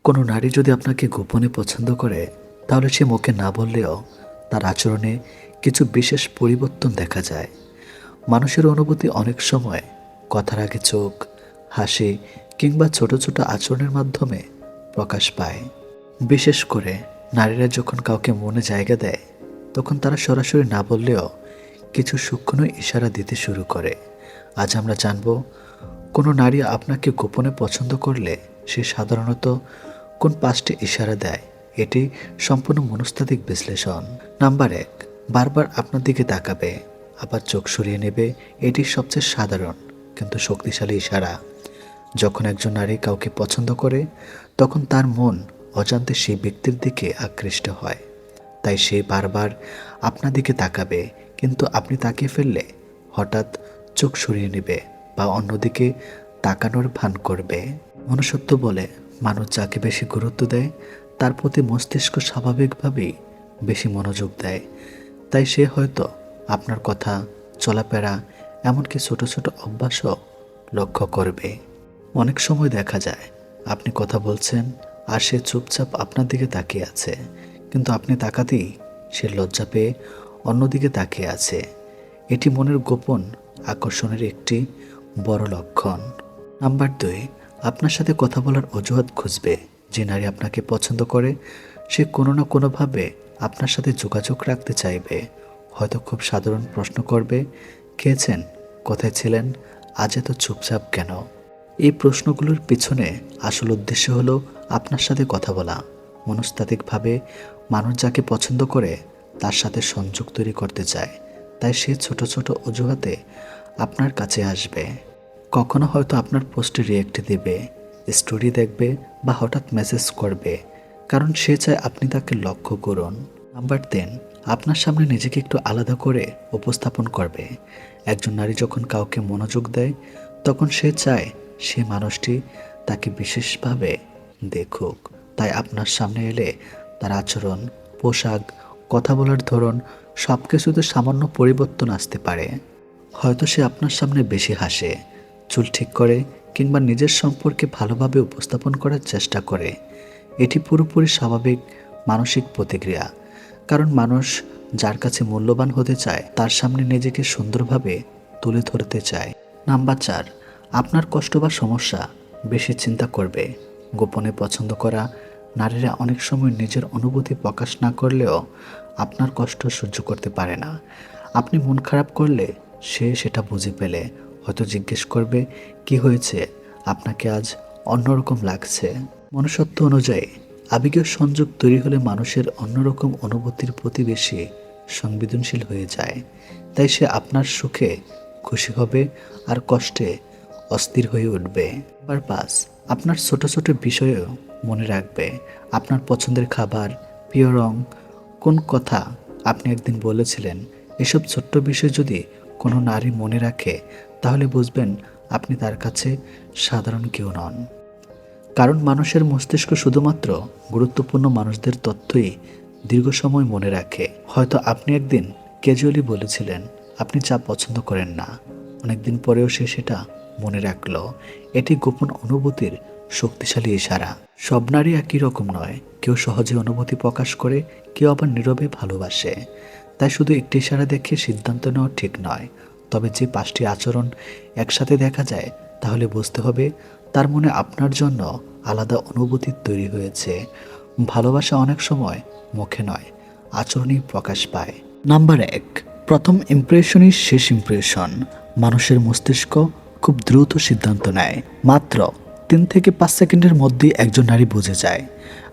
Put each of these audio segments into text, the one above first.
কোনো নারী যদি আপনাকে গোপনে পছন্দ করে, তাহলে সে মুখে না বললেও তার আচরণে কিছু বিশেষ পরিবর্তন দেখা যায়। মানুষের অনুভূতি অনেক সময় কথার আগে চোখ, হাসি কিংবা ছোট ছোট আচরণের মাধ্যমে প্রকাশ পায়। বিশেষ করে নারীরা যখন কাউকে মনে জায়গা দেয়, তখন তারা সরাসরি না বললেও কিছু সূক্ষ্ম ইশারা দিতে শুরু করে। আজ আমরা জানব, কোনো নারী আপনাকে গোপনে পছন্দ করলে সে সাধারণত কোন 5টি ইশারা দেয়। এটি সম্পূর্ণ মনস্তাত্ত্বিক বিশ্লেষণ। নাম্বার 1, বারবার আপনার দিকে তাকাবে, আবার চোখ সরিয়ে নেবে। এটি সবচেয়ে সাধারণ কিন্তু শক্তিশালী ইশারা। যখন একজন নারী কাউকে পছন্দ করে, তখন তার মন অজান্তে সেই ব্যক্তির দিকে আকৃষ্ট হয়। তাই সে বারবার আপনার দিকে তাকাবে, কিন্তু আপনি তাকিয়ে ফেললে হঠাৎ চোখ সরিয়ে নেবে বা অন্যদিকে তাকানোর ভান করবে। মনুষ্যত্ব বলে, মানুষ যাকে বেশি গুরুত্ব দেয় তার প্রতি মস্তিষ্ক স্বাভাবিকভাবেই বেশি মনোযোগ দেয়। তাই সে হয়তো আপনার কথা, চলাফেরা, এমনকি ছোট ছোট অভ্যাসও লক্ষ্য করবে। অনেক সময় দেখা যায় আপনি কথা বলছেন আর সে চুপচাপ আপনার দিকে তাকিয়ে আছে, কিন্তু আপনি তাকাতেই সে লজ্জা পেয়ে অন্যদিকে তাকিয়ে আছে। এটি মনের গোপন আকর্ষণের একটি বড় লক্ষণ। নাম্বার 2, আপনার সাথে কথা বলার অজুহাত খুঁজবে। যে নারী আপনাকে পছন্দ করে, সে কোনো না কোনোভাবে আপনার সাথে যোগাযোগ রাখতে চাইবে। হয়তো খুব সাধারণ প্রশ্ন করবে, খেয়েছেন, কোথায় ছিলেন, আজ এত চুপচাপ কেন? এই প্রশ্নগুলোর পিছনে আসল উদ্দেশ্য হলো আপনার সাথে কথা বলা। মনস্তাত্ত্বিকভাবে মানুষ যাকে পছন্দ করে তার সাথে সংযোগ তৈরি করতে চায়। তাই সে ছোট ছোট অজুহাতে আপনার কাছে আসবে। কখনো হয়তো আপনার পোস্টে রিয়েক্ট দেবে, স্টোরি দেখবে বা হঠাৎ মেসেজ করবে, কারণ সে চায় আপনি তাকে লক্ষ্য করুন। নাম্বার 3, আপনার সামনে নিজেকে একটু আলাদা করে উপস্থাপন করবে। একজন নারী যখন কাউকে মনোযোগ দেয়, তখন সে চায় সে মানুষটি তাকে বিশেষভাবে দেখুক। তাই আপনার সামনে এলে তার আচরণ, পোশাক, কথা বলার ধরন সব কিছুতে সামান্য পরিবর্তন আসতে পারে। হয়তো সে আপনার সামনে বেশি হাসে, চুল ঠিক করে কিংবা নিজের সম্পর্কে ভালোভাবে উপস্থাপন করার চেষ্টা করে। এটি পুরোপুরি স্বাভাবিক মানসিক প্রতিক্রিয়া, কারণ মানুষ যার কাছে মূল্যবান হতে চায় তার সামনে নিজেকে সুন্দরভাবে তুলে ধরতে চায়। নাম্বার 4, আপনার কষ্ট বা সমস্যা বেশি চিন্তা করবে। গোপনে পছন্দ করা নারীরা অনেক সময় নিজের অনুভূতি প্রকাশ না করলেও আপনার কষ্ট সহ্য করতে পারে না। আপনি মন খারাপ করলে সে সেটা বুঝে পেলে হয়তো জিজ্ঞেস করবে, কি হয়েছে, আপনাকে আজ অন্যরকম লাগছে। মনুষ্যত্ব অনুযায়ী আবেগীয় সংযোগ তৈরি হলে মানুষের অন্যরকম অনুভূতির প্রতি বেশি সংবেদনশীল হয়ে যায়। তাই সে আপনার সুখে খুশি হবে আর কষ্টে অস্থির হয়ে উঠবে। নাম্বার 5, আপনার ছোট ছোট বিষয়েও মনে রাখবে। আপনার পছন্দের খাবার, প্রিয় রং, কোন কথা আপনি একদিন বলেছিলেন, এসব ছোট্ট বিষয় যদি কোনো নারী মনে রাখে, তাহলে বুঝবেন আপনি তার কাছে সাধারণ কেউ নন। কারণ মানুষের মস্তিষ্ক শুধুমাত্র গুরুত্বপূর্ণ মানুষদের তথ্যই দীর্ঘ সময় মনে রাখে। হয়তো আপনি একদিন ক্যাজুয়ালি বলেছিলেন আপনি চা পছন্দ করেন না, অনেকদিন পরেও সে সেটা মনে রাখলো। এটি গোপন অনুভূতির শক্তিশালী ইশারা। সব নারী একই রকম নয়, কেউ সহজে অনুভূতি প্রকাশ করে, কেউ আবার নীরবে ভালোবাসে। তাই শুধু একটি ইশারা দেখে সিদ্ধান্ত নেওয়া ঠিক নয়। তবে যে 5টি আচরণ একসাথে দেখা যায়, তাহলে বুঝতে হবে তার মনে আপনার জন্য আলাদা অনুভূতি তৈরি হয়েছে। ভালোবাসা অনেক সময় মুখে নয়, আচরণেই প্রকাশ পায়। নাম্বার 1, প্রথম ইমপ্রেশনই শেষ ইমপ্রেশন। মানুষের মস্তিষ্ক খুব দ্রুত সিদ্ধান্ত নেয়। মাত্র 3 থেকে 5 সেকেন্ডের মধ্যেই একজন নারী বুঝে যায়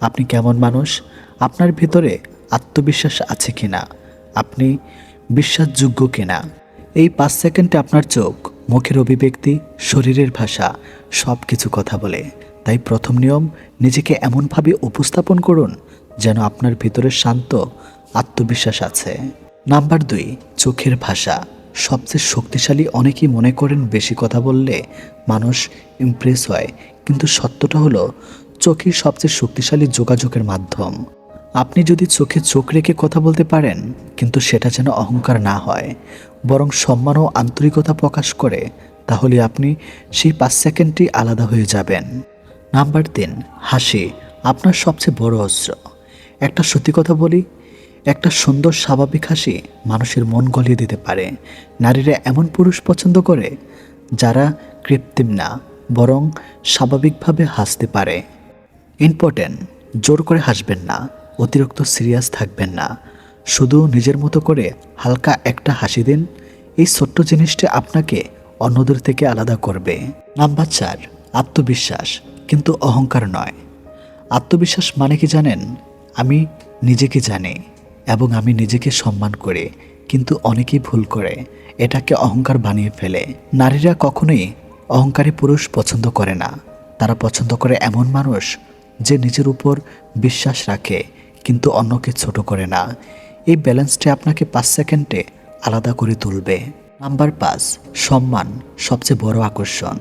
আপনি কেমন মানুষ, আপনার ভিতরে আত্মবিশ্বাস আছে কিনা, আপনি বিশ্বাসযোগ্য কিনা। এই 5 সেকেন্ডে আপনার চোখ, মুখের অভিব্যক্তি, শরীরের ভাষা সব কিছু কথা বলে। তাই প্রথম নিয়ম, নিজেকে এমনভাবে উপস্থাপন করুন যেন আপনার ভিতরে শান্ত আত্মবিশ্বাস আছে। নাম্বার 2, চোখের ভাষা সবচেয়ে শক্তিশালী। অনেকেই মনে করেন বেশি কথা বললে মানুষ ইমপ্রেস হয়, কিন্তু সত্যটা হলো চোখই সবচেয়ে শক্তিশালী যোগাযোগের মাধ্যম। আপনি যদি চোখে চোখ রেখে কথা বলতে পারেন, কিন্তু সেটা যেন অহংকার না হয়, বরং সম্মান ও আন্তরিকতা প্রকাশ করে, তাহলে আপনি সেই 5 সেকেন্ডই আলাদা হয়ে যাবেন। নাম্বার 3, হাসি আপনার সবচেয়ে বড় অস্ত্র। একটা সত্যি কথা বলি, একটা সুন্দর স্বাভাবিক হাসি মানুষের মন গলিয়ে দিতে পারে। নারীরা এমন পুরুষ পছন্দ করে যারা কৃত্রিম না, বরং স্বাভাবিকভাবে হাসতে পারে। ইম্পর্টেন্ট, জোর করে হাসবেন না, অতিরিক্ত সিরিয়াস থাকবেন না, শুধু নিজের মতো করে হালকা একটা হাসি দিন। এই ছোট্ট জিনিসটা আপনাকে অন্যদের থেকে আলাদা করবে। নাম্বার 4, আত্মবিশ্বাস কিন্তু অহংকার নয়। আত্মবিশ্বাস মানে কি জানেন? আমি নিজেকে জানি এবং আমি নিজেকে সম্মান করি, কিন্তু অনেকেই ভুল করে এটাকে অহংকার বানিয়ে ফেলে। নারীরা কখনোই অহংকারী পুরুষ পছন্দ করে না, তারা পছন্দ করে এমন মানুষ যে নিজের উপর বিশ্বাস রাখে কিন্তু অন্যকে ছোট করে না। এই ব্যালেন্সটি আপনাকে 5 সেকেন্ডে আলাদা করে তুলবে। নাম্বার 5, সম্মান সবচেয়ে বড় আকর্ষণ।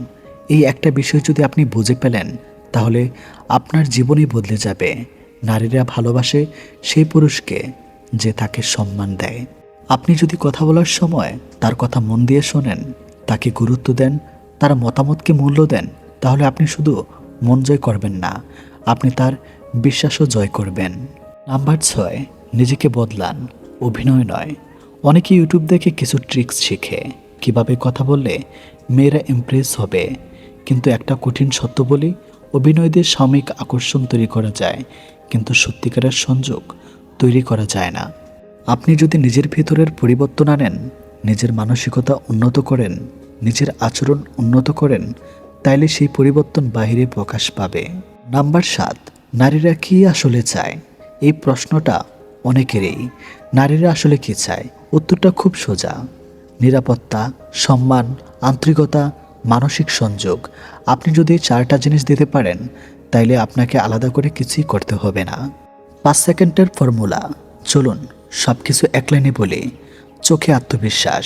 এই একটা বিষয় যদি আপনি বুঝে পেলেন, তাহলে আপনার জীবনই বদলে যাবে। নারীরা ভালোবাসে সেই পুরুষকে যে তাকে সম্মান দেয়। আপনি যদি কথা বলার সময় তার কথা মন দিয়ে শোনেন, তাকে গুরুত্ব দেন, তার মতামতকে মূল্য দেন, তাহলে আপনি শুধু মন জয় করবেন না, আপনি তার বিশ্বাসও জয় করবেন। নাম্বার 6, নিজেকে বদলান, অভিনয় নয়। অনেকে ইউটিউব দেখে কিছু ট্রিক্স শিখে কিভাবে কথা বললে মেয়েরা ইমপ্রেস হবে, কিন্তু একটা কঠিন সত্য বলি, অভিনয় দিয়ে সাময়িক আকর্ষণ তৈরি করা যায়, কিন্তু সত্যিকারের সংযোগ তৈরি করা যায় না। আপনি যদি নিজের ভেতরের পরিবর্তন আনেন, নিজের মানসিকতা উন্নত করেন, নিজের আচরণ উন্নত করেন, তাইলে সেই পরিবর্তন বাহিরে প্রকাশ পাবে। নাম্বার 7, নারীরা কি আসলে চায়? এই প্রশ্নটা অনেকেরই। নারীরা আসলে কি চায়? উত্তরটা খুব সোজা। নিরাপত্তা, সম্মান, আন্তরিকতা, মানসিক সংযোগ। আপনি যদি এই 4টা জিনিস দিতে পারেন, তাইলে আপনাকে আলাদা করে কিছুই করতে হবে না। 5 সেকেন্ডের ফর্মুলা, চলুন সব কিছু এক লাইনে বলি। চোখে আত্মবিশ্বাস,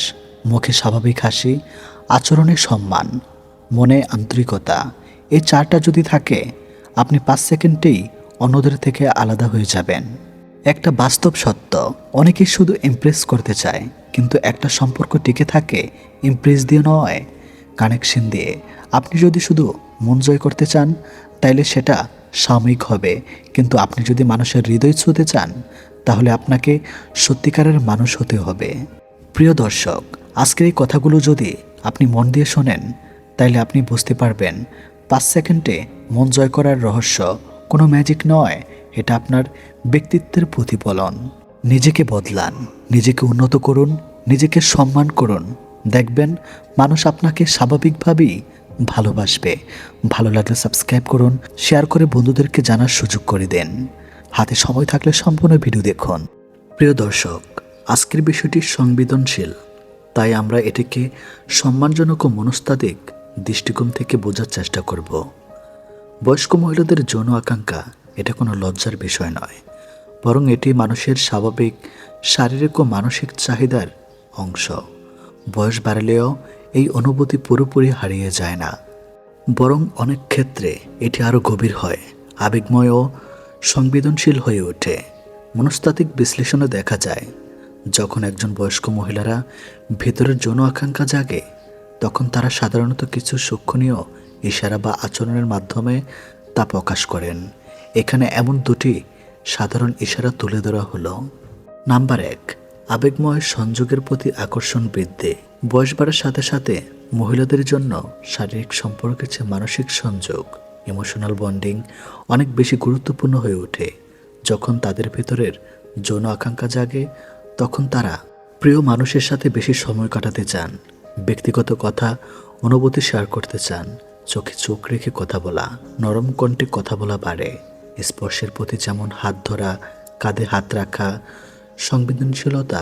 মুখে স্বাভাবিক হাসি, আচরণে সম্মান, মনে আন্তরিকতা। এই 4টা যদি থাকে, আপনি 5 সেকেন্ডেই অন্যদের থেকে আলাদা হয়ে যাবেন। একটা বাস্তব সত্য, অনেকেই শুধু ইমপ্রেস করতে চায়, কিন্তু একটা সম্পর্ক টিকে থাকে ইমপ্রেস দিয়ে নয়, কানেকশন দিয়ে। আপনি যদি শুধু মন জয় করতে চান, তাইলে সেটা সাময়িক হবে, কিন্তু আপনি যদি মানুষের হৃদয় ছুঁতে চান, তাহলে আপনাকে সত্যিকারের মানুষ হতে হবে। প্রিয় দর্শক, আজকের এই কথাগুলো যদি আপনি মন দিয়ে শোনেন, তাইলে আপনি বুঝতে পারবেন 5 সেকেন্ডে মন জয় করার রহস্য কোনো ম্যাজিক নয়, এটা আপনার ব্যক্তিত্বের প্রতিফলন। নিজেকে বদলান, নিজেকে উন্নত করুন, নিজেকে সম্মান করুন। দেখবেন মানুষ আপনাকে স্বাভাবিকভাবেই ভালোবাসবে। ভালো লাগলে সাবস্ক্রাইব করুন, শেয়ার করে বন্ধুদেরকে জানার সুযোগ করে দেন। হাতে সময় থাকলে সম্পূর্ণ ভিডিও দেখুন। প্রিয় দর্শক, আজকের বিষয়টি সংবেদনশীল, তাই আমরা এটাকে সম্মানজনক ও মনস্তাত্ত্বিক দৃষ্টিকোণ থেকে বোঝার চেষ্টা করব। বয়স্ক মহিলাদের যৌন আকাঙ্ক্ষা এটা কোনো লজ্জার বিষয় নয়, বরং এটি মানুষের স্বাভাবিক শারীরিক ও মানসিক চাহিদার অংশ। বয়স বাড়লেও এই অনুভূতি পুরোপুরি হারিয়ে যায় না, বরং অনেক ক্ষেত্রে এটি আরও গভীর হয়, আবেগময় ও সংবেদনশীল হয়ে ওঠে। মনস্তাত্ত্বিক বিশ্লেষণে দেখা যায়, যখন একজন বয়স্ক মহিলারা ভেতরের যৌন আকাঙ্ক্ষা জাগে, তখন তারা সাধারণত কিছু সূক্ষ্মণীয় ইশারা বা আচরণের মাধ্যমে তা প্রকাশ করেন। এখানে এমন 2টি সাধারণ ইশারা তুলে ধরা হলো। নাম্বার 1, আবেগময় সংযোগের প্রতি আকর্ষণ বৃদ্ধি। বয়স বাড়ার সাথে সাথে মহিলাদের জন্য শারীরিক সম্পর্কের চেয়ে মানসিক সংযোগ, ইমোশনাল বন্ডিং অনেক বেশি গুরুত্বপূর্ণ হয়ে ওঠে। যখন তাদের ভেতরের যৌন আকাঙ্ক্ষা জাগে, তখন তারা প্রিয় মানুষের সাথে বেশি সময় কাটাতে চান, ব্যক্তিগত কথা অনুভূতি শেয়ার করতে চান, চোখে চোখ রেখে কথা বলা, নরম কণ্ঠে কথা বলা বাড়ে। স্পর্শের প্রতি যেমন হাত ধরা, কাঁধে হাত রাখা, সংবেদনশীলতা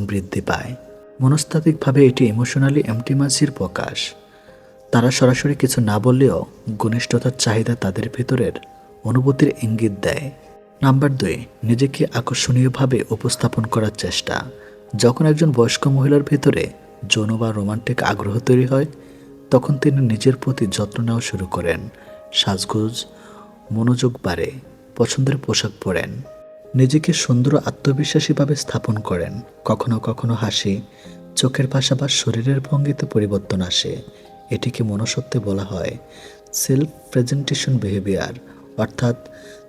বৃদ্ধি পায়। মনস্তাত্ত্বিকভাবে এটি ইমোশনালি ইন্টিমেসির প্রকাশ। তারা সরাসরি কিছু না বললেও ঘনিষ্ঠতার চাহিদা তাদের ভেতরের অনুভূতির ইঙ্গিত দেয়। নাম্বার 2, নিজেকে আকর্ষণীয়ভাবে উপস্থাপন করার চেষ্টা। যখন একজন বয়স্ক মহিলার ভেতরে যৌন বা রোমান্টিক আগ্রহ তৈরি হয়, তখন তিনি নিজের প্রতি যত্ন নেওয়া শুরু করেন। সাজগোজ, মনোযোগ বাড়ে, পছন্দের পোশাক পরেন, নিজেকে সুন্দর আত্মবিশ্বাসীভাবে স্থাপন করেন। কখনো কখনো হাসি, চোখের ভাষা বা শরীরের ভঙ্গিতে পরিবর্তন আসে। এটিকে মনস্তত্ত্বে বলা হয় সেলফ প্রেজেন্টেশন বিহেভিয়ার, অর্থাৎ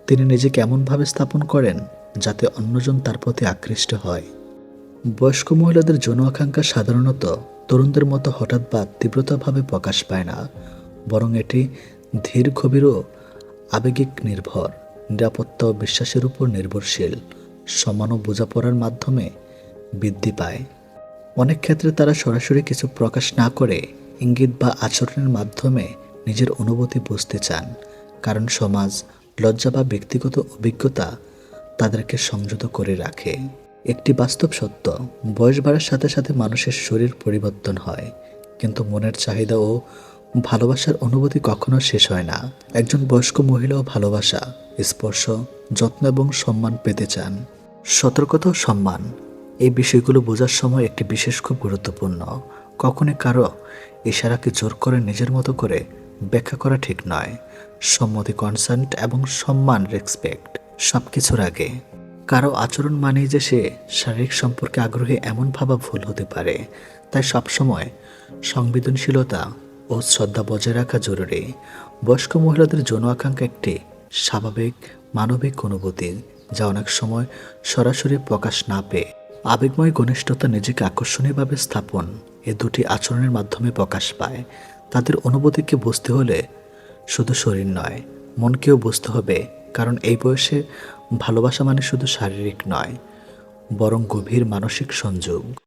তিনি নিজেকে এমনভাবে স্থাপন করেন যাতে অন্যজন তার প্রতি আকৃষ্ট হয়। বয়স্ক মহিলাদের যৌন আকাঙ্ক্ষা সাধারণত তরুণদের মতো হঠাৎ বা তীব্রতাভাবে প্রকাশ পায় না, বরং এটি ধীর, গভীর ও আবেগিক নির্ভর, নিরাপত্তা ও বিশ্বাসের উপর নির্ভরশীল, সম্মান ও বোঝাপড়ার মাধ্যমে বৃদ্ধি পায়। অনেক ক্ষেত্রে তারা সরাসরি কিছু প্রকাশ না করে ইঙ্গিত বা আচরণের মাধ্যমে নিজের অনুভূতি বুঝতে চান, কারণ সমাজ, লজ্জা বা ব্যক্তিগত অভিজ্ঞতা তাদেরকে সংযত করে রাখে। একটি বাস্তব সত্য, বয়স বাড়ার সাথে সাথে মানুষের শরীর পরিবর্তন হয়, কিন্তু মনের চাহিদা ও ভালোবাসার অনুভূতি কখনো শেষ হয় না। একজন বয়স্ক মহিলাও ভালোবাসা, স্পর্শ, যত্ন এবং সম্মান পেতে চান। সতর্কতা ও সম্মান, এই বিষয়গুলো বোঝার সময় একটি বিশেষ খুব গুরুত্বপূর্ণ। কখনই কারো ইশারাকে জোর করে নিজের মতো করে ব্যাখ্যা করা ঠিক নয়। সম্মতি, কনসেন্ট এবং সম্মান, রেসপেক্ট সব কিছুর আগে। কারো আচরণ মানেই যে সে শারীরিক সম্পর্কে আগ্রহী এমন ভাবা ভুল হতে পারে। তাই সবসময় সংবেদনশীলতা ও শ্রদ্ধা বজায় রাখা জরুরি। বয়স্ক মহিলাদের যৌন আকাঙ্ক্ষা একটি স্বাভাবিক মানবিক অনুভূতি, যা অনেক সময় সরাসরি প্রকাশ না পেয়ে আবেগময় ঘনিষ্ঠতা, নিজেকে আকর্ষণীয়ভাবে স্থাপন, এ দুটি আচরণের মাধ্যমে প্রকাশ পায়। তাদের অনুভূতিকে বুঝতে হলে শুধু শরীর নয়, মনকেও বুঝতে হবে, কারণ এই বয়সে ভালোবাসা মানে শুধু শারীরিক নয়, বরং গভীর মানসিক সংযোগ।